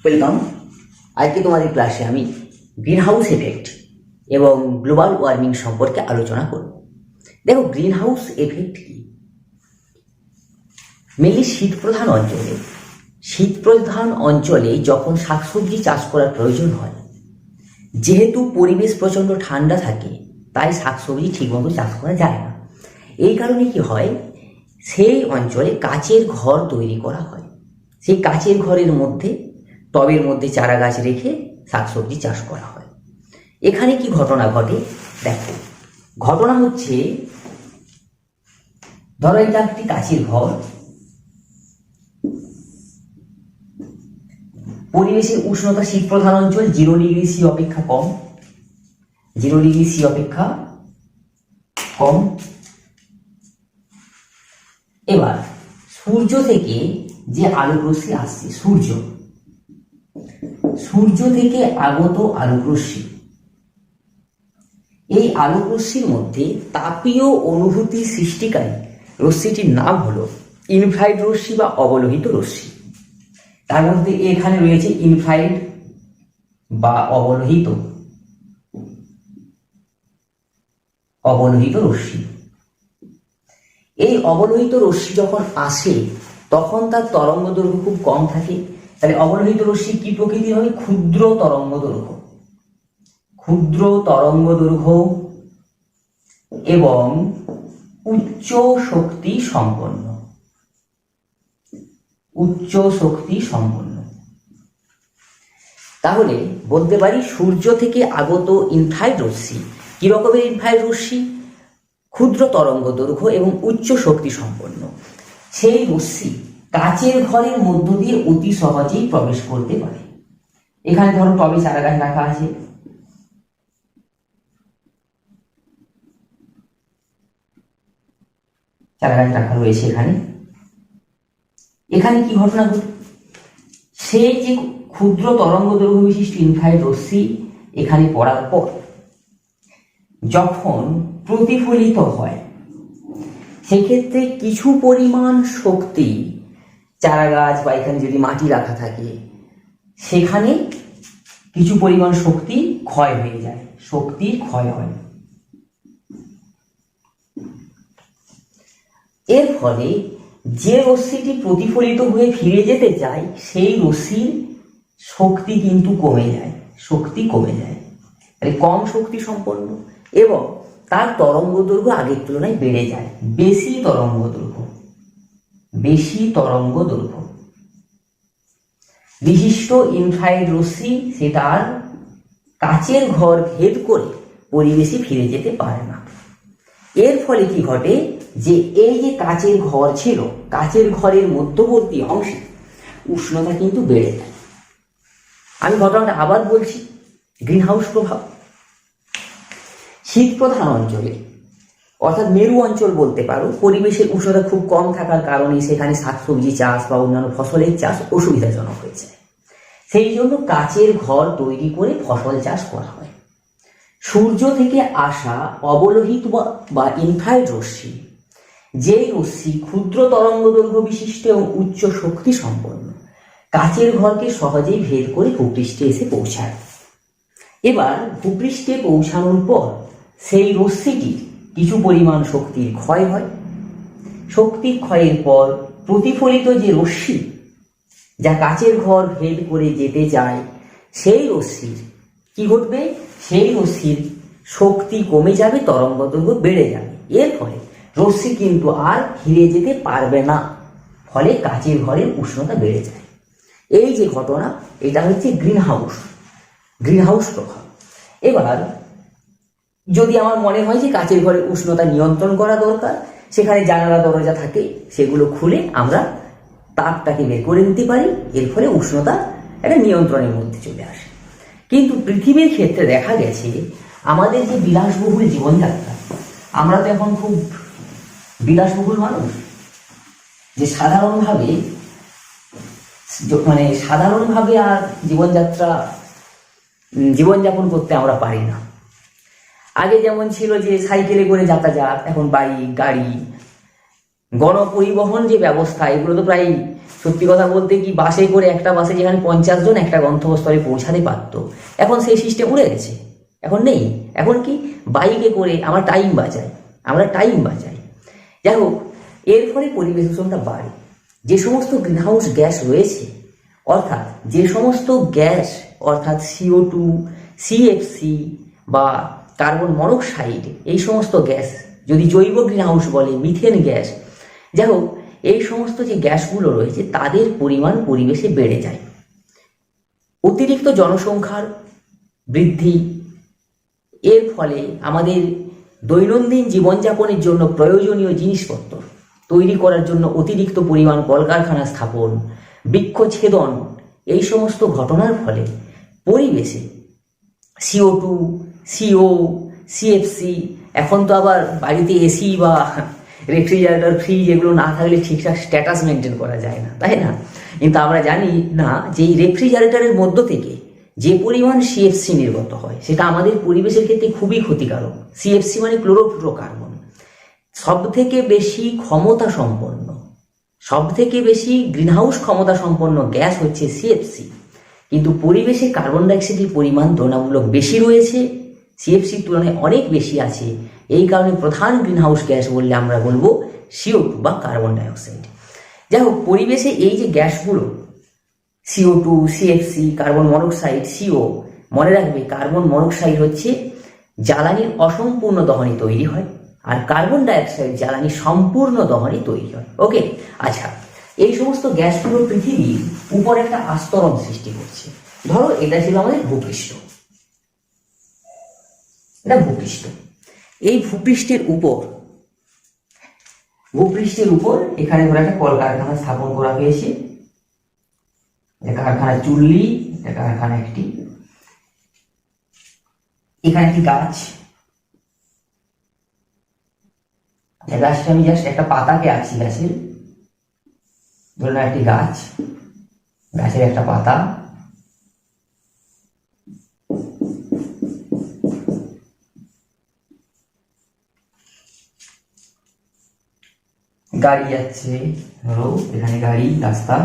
Welcome. আজকে তোমাদের ক্লাসে আমি গ্রিন হাউস এফেক্ট এবং গ্লোবাল ওয়ার্মিং সম্পর্কে আলোচনা করব। দেখো, গ্রিন হাউস এফেক্ট কি? মেনলি শীতপ্রধান অঞ্চলে যখন শাকসবজি চাষ করার প্রয়োজন হয়, যেহেতু পরিবেশ প্রচণ্ড ঠান্ডা থাকে তাই শাকসবজি ঠিকমতো চাষ করা যায় না। এই কারণে কি হয়, সেই অঞ্চলে কাচের ঘর তৈরি করা হয়। সেই কাচের ঘরের মধ্যে টবের মধ্যে চারা গাছ রেখে শাকসবজি চাষ করা হয়। এখানে কি ঘটনা ঘটে দেখো। ঘটনা হচ্ছে, ধরো এটা একটি কাচের ঘর, পরিবেশের উষ্ণতা শীতপ্রধান অঞ্চল 0°C অপেক্ষা কম, 0°C অপেক্ষা কম। এবার সূর্য থেকে যে আলোক রশ্মি আসছে, সূর্য থেকে আগত আলোক রশ্মি, এই আলোক রশ্মির মধ্যে তাপীয় অনুভূতি সৃষ্টিকারী রশ্মিটির নাম হলো ইনফ্রারেড রশ্মি বা অবলোহিত রশ্মি। তার মধ্যে এখানে রয়েছে ইনফ্রারেড বা অবলোহিত রশ্মি। এই অবলোহিত রশ্মি যখন আসে তখন তার তরঙ্গ দৈর্ঘ্য খুব কম থাকে। তাহলে অবলোহিত রশ্মি কি প্রকৃতির হবে? ক্ষুদ্র তরঙ্গ দৈর্ঘ্য এবং উচ্চ শক্তি সম্পন্ন। তাহলে বলতে পারি সূর্য থেকে আগত ইনফ্রারেড রশ্মি কি রকমের ইনফ্রারেড রশ্মি? ক্ষুদ্র তরঙ্গ দৈর্ঘ্য এবং উচ্চ শক্তি সম্পন্ন। সেই রশ্মি কাচের ঘরের মধ্য দিয়ে অতি সহজেই প্রবেশ করতে পারে। এখানে ধরো টবে চারা গাছ রাখা আছে, চারা গাছ রাখা রয়েছে। এখানে কি ঘটনা ঘটে? সেই যে ক্ষুদ্র তরঙ্গ দৈর্ঘ্য বিশিষ্ট ইনফ্রারেড রশ্মি এখানে পড়ার পর যখন প্রতিফলিত হয়, সেক্ষেত্রে কিছু পরিমাণ শক্তি চারা গাছ বা এখানে যদি মাটি রাখা থাকে সেখানে কিছু পরিমাণ শক্তি ক্ষয় হয়ে যায়, শক্তির ক্ষয় হয়। এর ফলে যে রশ্মিটি প্রতিফলিত হয়ে ফিরে যেতে চায় সেই রশ্মির শক্তি কিন্তু কমে যায়, মানে কম শক্তি সম্পন্ন, এবং তার তরঙ্গ দৈর্ঘ্য আগের তুলনায় বেড়ে যায়, বেশি তরঙ্গ দৈর্ঘ্য বিশিষ্ট ইনফ্রারেড রশ্মি সেটার কাচের ঘর ভেদ করে পরিবেশে ফিরে যেতে পারে না। এর ফলে কি ঘটে, যে এই যে কাচের ঘর ছিল, কাচের ঘরের মধ্যবর্তী অংশে উষ্ণতা কিন্তু বেড়ে যায়। আমি ঘটনাটা আবার বলছি, গ্রিন হাউস প্রভাব। শীতপ্রধান অঞ্চলে, অর্থাৎ মেরু অঞ্চল বলতে পারো, পরিবেশের উষ্ণতা খুব কম থাকার কারণে সেখানে শাকসবজি চাষ বা অন্যান্য ফসলের চাষ অসুবিধাজনক হয়ে যায়। সেই জন্য কাচের ঘর তৈরি করে ফসল চাষ করা হয়। সূর্য থেকে আসা অবলোহিত বা ইনফ্রারেড রশ্মি, যে রশ্মি ক্ষুদ্র তরঙ্গ দৈর্ঘ্য বিশিষ্ট এবং উচ্চ শক্তি সম্পন্ন, কাচের ঘরকে সহজেই ভেদ করে ভূপৃষ্ঠে এসে পৌঁছায়। এবার ভূপৃষ্ঠে পৌঁছানোর পর সেই রশ্মিটির কিছু পরিমাণ শক্তির ক্ষয় হয়। শক্তির ক্ষয়ের পর প্রতিফলিত যে রশ্মি, যা কাচের ঘর ভেদ করে যেতে চায়, সেই রশ্মির কি ঘটবে? সেই রশ্মির শক্তি কমে যাবে, তরঙ্গ দৈর্ঘ্য বেড়ে যাবে। এর ফলে রশ্মি কিন্তু আর ফিরে যেতে পারবে না, ফলে কাচের ঘরের উষ্ণতা বেড়ে যায়। এই যে ঘটনা, এটা হচ্ছে গ্রিন হাউস প্রভাব। এবার যদি আমার মনে হয় যে কাচের ঘরের উষ্ণতা নিয়ন্ত্রণ করা দরকার, সেখানে জানালা দরজা থাকে, সেগুলো খুলে আমরা তাপটাকে বের করে নিতে পারি। এর ফলে উষ্ণতা একটা নিয়ন্ত্রণের মধ্যে চলে আসে। কিন্তু পৃথিবীর ক্ষেত্রে দেখা গেছে, আমাদের যে বিলাসবহুল জীবনযাত্রা, আমরা তো এখন খুব বিলাসবহুল মানুষ, যে সাধারণভাবে আর জীবনযাপন করতে আমরা পারি না। আগে যেমন ছিল যে সাইকেলে করে যাতায়াত, এখন বাইক, গাড়ি, গণপরিবহন যে ব্যবস্থা, এগুলো তো প্রায় সত্যি কথা বলতে কি, বাসে করে একটা বাসে যেখানে 50 জন একটা গন্তব্যস্থলে পৌঁছাতে পারত, এখন সেই সিস্টেম উড়ে গেছে, এখন নেই। এখন কি, বাইকে করে আমরা টাইম বাঁচাই। যাই হোক, এর ফলে পরিবেশ দূষণটা বাড়ে। যে সমস্ত গ্রিনহাউস গ্যাস রয়েছে, অর্থাৎ যে সমস্ত গ্যাস, অর্থাৎ CO2, CFC বা কার্বন মনোক্সাইড, এই সমস্ত গ্যাস, যদি জৈব গ্রিনহাউস বলে, মিথেন গ্যাস, যাই হোক, এই সমস্ত যে গ্যাসগুলো রয়েছে তাদের পরিমাণ পরিবেশে বেড়ে যায়। অতিরিক্ত জনসংখ্যার বৃদ্ধি, এর ফলে আমাদের দৈনন্দিন জীবনযাপনের জন্য প্রয়োজনীয় জিনিসপত্র তৈরি করার জন্য অতিরিক্ত পরিমাণ কলকারখানা স্থাপন, বৃক্ষছেদন, এই সমস্ত ঘটনার ফলে পরিবেশে CO2, CO, CFC, এখন তো আবার বাড়িতে এসি বা রেফ্রিজারেটর, ফ্রিজ এগুলো না থাকলে ঠিকঠাক স্ট্যাটাস মেনটেন করা যায় না, তাই না? কিন্তু আমরা জানি না যে এই রেফ্রিজারেটরের মধ্য থেকে যে পরিমাণ CFC নির্গত হয় সেটা আমাদের পরিবেশের ক্ষেত্রে খুবই ক্ষতিকারক। CFC মানে ক্লোরোফ্লোরোকার্বন। সব থেকে বেশি গ্রিনহাউস ক্ষমতা সম্পন্ন গ্যাস হচ্ছে CFC, কিন্তু পরিবেশে কার্বন ডাইঅক্সাইডের পরিমাণ তুলনামূলক বেশি রয়েছে, CFCর তুলনায় অনেক বেশি আছে। এই কারণে প্রধান গ্রিনহাউস গ্যাস বললে আমরা বলবো CO2 বা কার্বন ডাইঅক্সাইড। যাই হোক, পরিবেশে এই যে গ্যাসগুলো CO2, CFC, carbon monoxide, CO, মনে রাখবে কার্বন মনোক্সাইড হচ্ছে জ্বালানির অসম্পূর্ণ দহনে তৈরি হয়, আর কার্বন ডাইঅক্সাইড জ্বালানি সম্পূর্ণ দহনে তৈরি হয়। ওকে, আচ্ছা, এই সমস্ত গ্যাসগুলো পৃথিবীর উপর একটা আস্তরণ সৃষ্টি করছে। ধরো এটা ছিল আমাদের ভূপৃষ্ঠ, এটা ভূপৃষ্ঠ। এই ভূপৃষ্ঠের উপর এখানে ধরো একটা কলকারখানা স্থাপন করা হয়েছে, কারখানা চুল্লি, কারখানা একটি, এখানে একটি গাছ, গাছটা আমি জাস্ট একটা পাতাকে আঁকছি, গাছের ধরুন একটি গাছ, গাছের একটা পাতা, গাড়ি যাচ্ছে, ধরো এখানে গাড়ি, রাস্তা,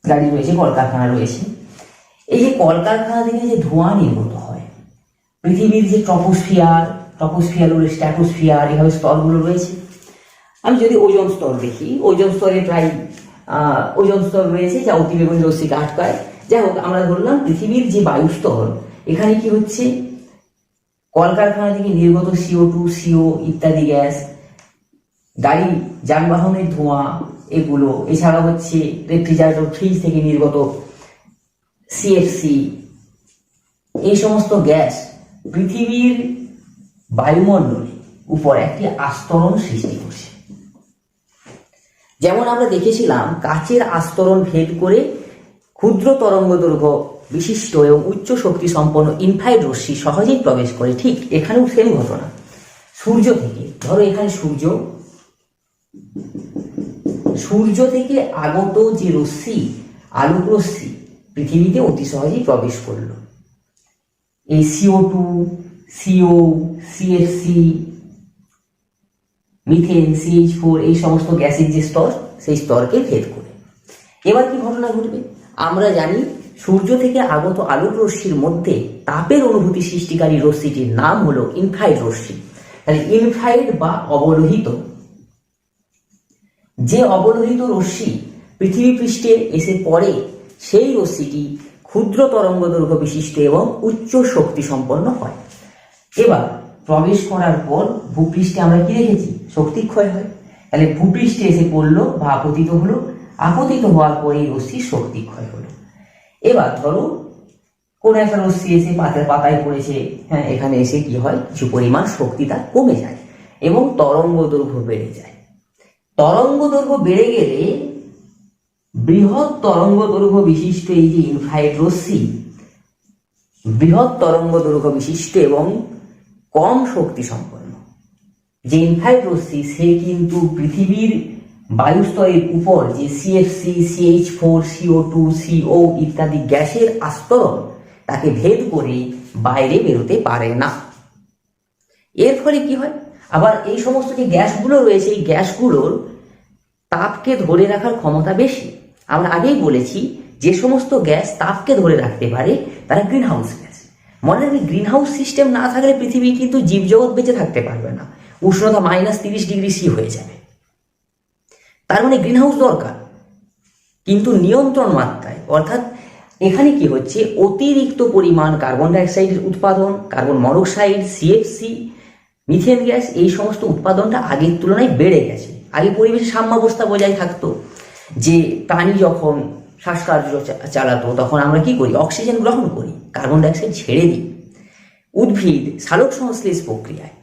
গাড়ি রয়েছে, কলকারখানা রয়েছে। এই যে কলকারখানা থেকে যে ধোঁয়া নির্গত হয়, পৃথিবীর যে ট্রপোস্ফিয়ার, স্ট্র্যাটোস্ফিয়ার, এভাবে স্তরগুলো রয়েছে। আমি যদি ওজোন স্তর দেখি, ওজোন স্তরে প্রায় ওজোন স্তর রয়েছে যা অতিবেগুনি রশ্মিকে আটকায়। যাই হোক, আমরা ধরলাম পৃথিবীর যে বায়ুস্তর, এখানে কি হচ্ছে, কলকারখানা থেকে নির্গত CO2, CO ইত্যাদি গ্যাস, গাড়ি যানবাহনের ধোঁয়া এগুলো, এছাড়া হচ্ছে রেফ্রিজারেটর, ফ্রিজ থেকে নির্গত CFC, এই সমস্ত গ্যাস পৃথিবীর বায়ুমণ্ডলে উপর একটি আস্তরণ সৃষ্টি করছে। যেমন আমরা দেখেছিলাম কাচের আস্তরণ ভেদ করে ক্ষুদ্র তরঙ্গ দৈর্ঘ্য বিশিষ্ট এবং উচ্চ শক্তি সম্পন্ন ইনফ্রারেড রশ্মি সহজেই প্রবেশ করে, ঠিক এখানেও সেম ঘটনা। সূর্য থেকে, ধরো এখানে সূর্য থেকে আগত যে রশ্মি, আলোক রশ্মি পৃথিবীতে অতি সহজেই প্রবেশ করলো। এই CO2, CO, CFC, methane, CH4, এই সমস্ত গ্যাসের যে স্তর, সেই স্তরকে ভেদ করে। এবার কি ঘটনা ঘটবে, আমরা জানি সূর্য থেকে আগত আলোক রশ্মির মধ্যে তাপের অনুভূতি সৃষ্টিকারী রশ্মিটির নাম হলো ইনফ্রারেড রশ্মি। তাহলে ইনফ্রারেড বা অবলোহিত, যে অবলোহিত রশ্মি পৃথিবী পৃষ্ঠে এসে পড়ে, সেই রশ্মিটি ক্ষুদ্র তরঙ্গ দৈর্ঘ্য বিশিষ্ট এবং উচ্চ শক্তি সম্পন্ন হয়। এবার প্রবেশ করার পর ভূপৃষ্ঠে আমরা কি দেখেছি, শক্তি ক্ষয় হয়। তাহলে ভূপৃষ্ঠে এসে পড়লো বা আপতিত হলো, আপতিত হওয়ার পরে এই রশ্মির শক্তি ক্ষয় হলো। এবার ধরো কোন একটা রশ্মি এসে পাতায় পড়েছে, হ্যাঁ, এখানে এসে কি হয়, কিছু পরিমাণ শক্তি তার কমে যায় এবং তরঙ্গ দৈর্ঘ্য বেড়ে যায়। তরঙ্গ দৈর্ঘ্য বেড়ে গেলে বৃহৎ তরঙ্গ দৈর্ঘ্য বিশিষ্ট এই যে ইনফ্রারেড রশ্মি, বৃহৎ তরঙ্গ দৈর্ঘ্য বিশিষ্ট এবং কম শক্তি সম্পন্ন যে ইনফ্রারেড রশ্মি, সে কিন্তু পৃথিবীর বায়ুস্তরের উপর যে CFC, CH4, CO2, CO ইত্যাদি গ্যাসের আস্তরণ, তাকে ভেদ করে বাইরে বেরোতে পারে না। এর ফলে কি হয়, আবার এই সমস্ত যে গ্যাসগুলো রয়েছে এই গ্যাসগুলোর তাপকে ধরে রাখার ক্ষমতা বেশি। আমরা আগেই বলেছি যে সমস্ত গ্যাস তাপকে ধরে রাখতে পারে তারা গ্রিন হাউস গ্যাস। মনে রাখবে, গ্রিন হাউস সিস্টেম না থাকলে পৃথিবী কিন্তু জীবজগৎ বেঁচে থাকতে পারবে না, উষ্ণতা -30°C হয়ে যাবে। তার মানে গ্রিন হাউস দরকার, কিন্তু নিয়ন্ত্রণ মাত্রায়। অর্থাৎ এখানে কি হচ্ছে, অতিরিক্ত পরিমাণ কার্বন ডাইঅক্সাইডের উৎপাদন, carbon monoxide, CFC, methane gas, এই সমস্ত উৎপাদনটা আগের তুলনায় বেড়ে গেছে। আগে পরিবেশে সাম্যাবস্থা বজায় থাকতো, যে প্রাণী যখন শ্বাসকার্য চালাতো তখন আমরা কি করি, অক্সিজেন গ্রহণ করি, কার্বন ডাইঅক্সাইড ছেড়ে দিই। উদ্ভিদ সালোক সংশ্লেষ প্রক্রিয়ায়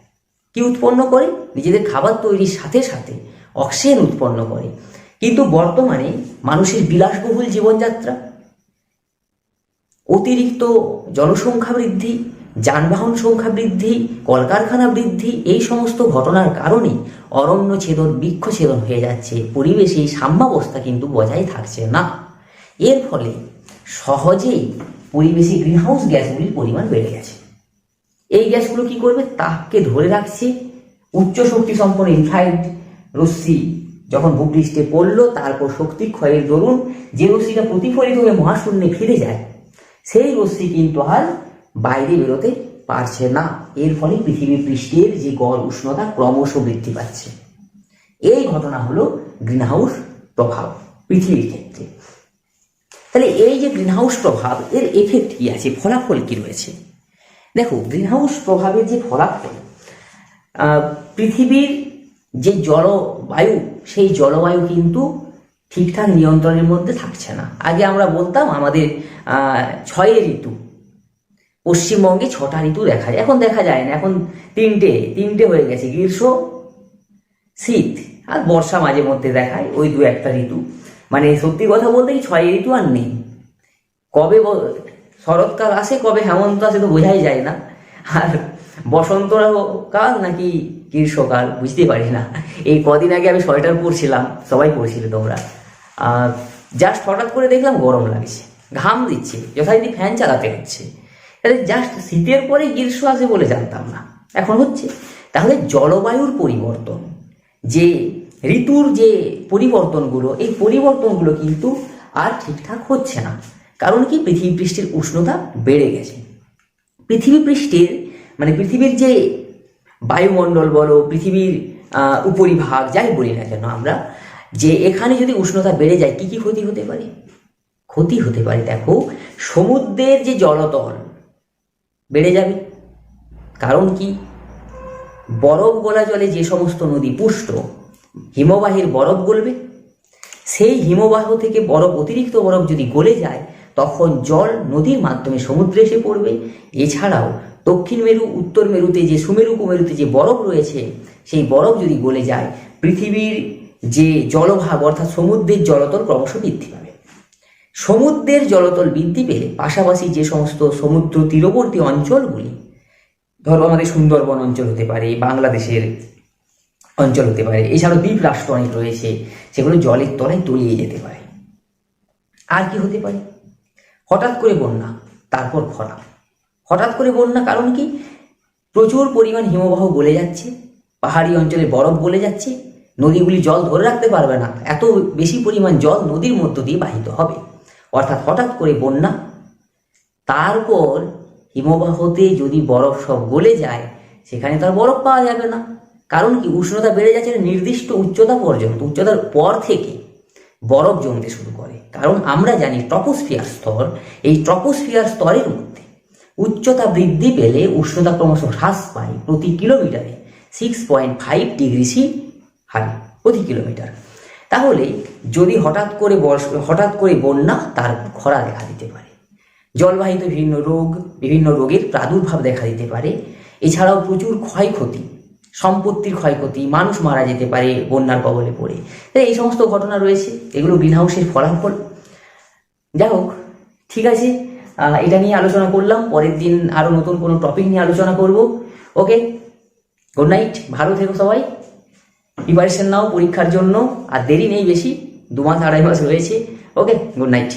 কি উৎপন্ন করে, নিজেদের খাবার তৈরির সাথে সাথে অক্সিজেন উৎপন্ন করে। কিন্তু বর্তমানে মানুষের বিলাসবহুল জীবনযাত্রা, অতিরিক্ত জনসংখ্যা বৃদ্ধি, যানবাহন সংখ্যা বৃদ্ধি, কলকারখানা বৃদ্ধি, এই সমস্ত ঘটনার কারণে অরণ্য ছেদন, বৃক্ষ ছেদন হয়ে যাচ্ছে। পরিবেশে সাম্যাবস্থা কিন্তু বজায় থাকছে না। এর ফলে সহজেই পরিবেশে গ্রিনহাউস গ্যাসগুলির পরিমাণ বেড়ে গেছে। এই গ্যাসগুলো কি করবে, তাপকে ধরে রাখছে। উচ্চ শক্তি সম্পন্ন ইনফ্রারেড রশ্মি যখন ভূপৃষ্ঠে পড়লো, তারপর শক্তি ক্ষয়ের দরুন যে রশ্মিটা প্রতিফলিত হয়ে মহাশূন্যে ফিরে যায়, সেই রশ্মি কিন্তু আর বাইরে বেরোতে পারছে না। এর ফলে পৃথিবী পৃষ্ঠের যে গড় উষ্ণতা ক্রমশ বৃদ্ধি পাচ্ছে। এই ঘটনা হলো গ্রিনহাউস প্রভাব পৃথিবীর ক্ষেত্রে। তাহলে এই যে গ্রিনহাউস প্রভাব, এর এফেক্ট কি আছে, ফলাফল কি রয়েছে? দেখো, গ্রিনহাউস প্রভাবের যে ফলাফল, পৃথিবীর যে জলবায়ু, সেই জলবায়ু কিন্তু ঠিকঠাক নিয়ন্ত্রণের মধ্যে থাকছে না। আগে আমরা বলতাম আমাদের 6 ঋতু, পশ্চিমবঙ্গে 6টা ঋতু দেখা যায়, এখন দেখা যায় না, এখন তিনটে হয়ে গেছে, গ্রীষ্ম, শীত আর বর্ষা মাঝে মধ্যে দেখায়, ওই 2-1টা ঋতু। মানে সত্যি কথা বলতে এই 6 ঋতু আর নেই। কবে শরৎকাল আসে, কবে হেমন্ত আসে তো বোঝাই যায় না, আর বসন্তকাল নাকি গ্রীষ্মকাল বুঝতে পারি না। এই কদিন আগে আমি সোয়েটার পরছিলাম, সবাই পরছিলে তোমরা, জাস্ট হঠাৎ করে দেখলাম গরম লাগছে, ঘাম দিচ্ছে, যথারীতি ফ্যান চালাতে হচ্ছে। তাহলে জাস্ট শীতের পরে গ্রীষ্ম আসে বলে জানতাম না, এখন হচ্ছে। তাহলে জলবায়ুর পরিবর্তন, যে ঋতুর যে পরিবর্তনগুলো, এই পরিবর্তনগুলো কিন্তু আর ঠিকঠাক হচ্ছে না। কারণ কি, পৃথিবী পৃষ্ঠের উষ্ণতা বেড়ে গেছে। পৃথিবী পৃষ্ঠের মানে পৃথিবীর যে বায়ুমণ্ডল বলো, পৃথিবীর উপরিভাগ, যাই বলি না কেন আমরা, যে এখানে যদি উষ্ণতা বেড়ে যায় কি কি ক্ষতি হতে পারে? ক্ষতি হতে পারে, দেখো, সমুদ্রের যে জলতল বেড়ে যাবে। কারণ কি, বরফ গলা জলে যে সমস্ত নদী পুষ্ট, হিমবাহের বরফ গলবে। সেই হিমবাহ থেকে অতিরিক্ত বরফ যদি গলে যায়, তখন জল নদীর মাধ্যমে সমুদ্রে এসে পড়বে। এছাড়াও দক্ষিণ মেরু, উত্তর মেরুতে যে সুমেরু কুমেরুতে যে বরফ রয়েছে, সেই বরফ যদি গলে যায়, পৃথিবীর যে জলভাগ অর্থাৎ সমুদ্রের জলতল ক্রমশ বৃদ্ধি পাবে। সমুদ্রের জলতল বৃদ্ধি পেলে পাশাপাশি যে সমস্ত সমুদ্র তীরবর্তী অঞ্চলগুলি, ধরো আমাদের সুন্দরবন অঞ্চল হতে পারে, বাংলাদেশের অঞ্চল হতে পারে, এছাড়াও দ্বীপ রাষ্ট্র অনেক রয়েছে, সেগুলো জলের তলায় তলিয়ে যেতে পারে। আর কি হতে পারে? হঠাৎ করে বন্যা, তারপর খরা। হঠাৎ করে বন্যা, কারণ কি, প্রচুর পরিমাণ হিমবাহ গলে যাচ্ছে, পাহাড়ি অঞ্চলে বরফ গলে যাচ্ছে, নদীগুলি জল ধরে রাখতে পারবে না, এত বেশি পরিমাণ জল নদীর মধ্য দিয়ে বাহিত হবে। অর্থাৎ হঠাৎ করে বন্যা, তারপর হিমবাহতে যদি বরফ সব গলে যায়, সেখানে তার বরফ পাওয়া যাবে না। কারণ কি, উষ্ণতা বেড়ে যাচ্ছে নির্দিষ্ট উচ্চতা পর্যন্ত, উচ্চতার পর থেকে বরফ জমতে শুরু করে। কারণ আমরা জানি ট্রপোস্ফিয়ার স্তর, এই ট্রপোস্ফিয়ার স্তরের মধ্যে উচ্চতা বৃদ্ধি পেলে উষ্ণতা ক্রমশ হ্রাস পায় প্রতি কিলোমিটারে 6.5°C হারে প্রতি কিলোমিটার। তাহলে যদি হঠাৎ করে বন্যা, তার খরা দেখা দিতে পারে, জলবাহিত বিভিন্ন রোগের প্রাদুর্ভাব দেখা দিতে পারে। এছাড়াও প্রচুর ক্ষয়ক্ষতি, সম্পত্তির ক্ষয়ক্ষতি, মানুষ মারা যেতে পারে বন্যার কবলে পড়ে। তাই এই সমস্ত ঘটনা রয়েছে, এগুলো গ্রিনহাউসের ফলাফল। যাই হোক, ঠিক আছে, এটা নিয়ে আলোচনা করলাম। পরের দিন আরো নতুন কোনো টপিক নিয়ে আলোচনা করব। ওকে, গুড নাইট, ভালো থেকো সবাই। প্রিপারেশন নাও পরীক্ষার জন্য, আর দেরি নেই বেশি, 2 মাস 2.5 মাস রয়েছে। ওকে, গুড নাইট।